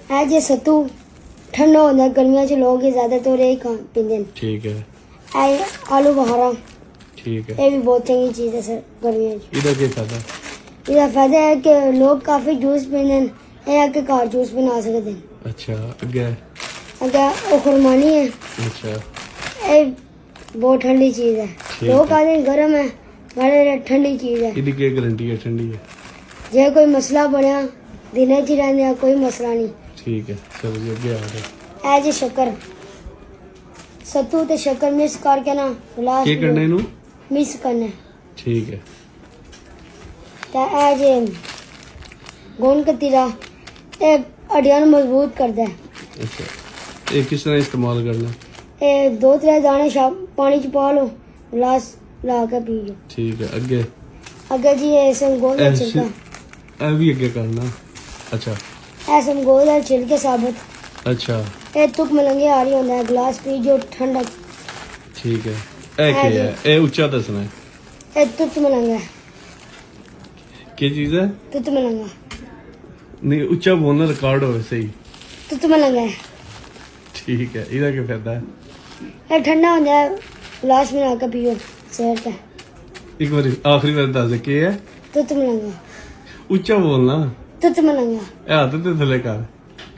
है जे सत्तू ठंडा होता गर्मियों च लोग ज्यादातर यही पीते हैं। ठीक है। है आलू बहारा, ठीक है। ये भी बहुत चंगी चीज है सर गर्मियों च। इधर क्या फायदा? इसका फायदा है कि लोग काफी जूस पीते हैं, ये आके घर जूस बना सकते हैं। अच्छा अगे? अगर वो खुरमानी है, अच्छा ये बहुत ठंडी चीज है। ठीक लोग है। कहते हैं गर्म है, बड़े ठंडी चीज है। इदी क्या गारंटी है ठंडी है? जे कोई मसला बनया दिन च रहने कोई मसला नहीं। ठीक है चलो जी अगे आ रहे। है जी शक्कर, सत्तू ते शक्कर मिक्स करके ना गिलास की करना इनू? मिक्स करना। ठीक है। ते है जी गोंद कतीरा, ये हड्डियां नूं मजबूत करता है। अच्छा ये किस तरह इस्तेमाल करना? ये 2-3 दाने पानी च पा लो, गिलास ला के पी लो। ठीक है अगे? अगर जी ये समगोल का छिलका, ए भी अगे करना। अच्छा ये समगोल का छिलके साबुत, अच्छा ये तुक मलंगे आ रही होता है, गिलास पी जो ठंडा। ठीक है। ए क्या है? ए ऊंचा दसना है। ये तुत मलंगा, क्या चीज है? तुत मलंगा, नहीं ऊंचा बोलना रिकॉर्ड हो सही। तुत मलंगा है। ठीक है। इधर क्या फायदा है? ये ठंडा हो जाए, गिलास में आकर पियो सेहत का। एक बार आखिरी बार दस के है? तुत मलंगा, ऊंचा बोलना। तुत मलंगा, ए हाथ ते थले कर।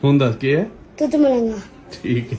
हुन दस के है? तुत मलंगा। ठीक है।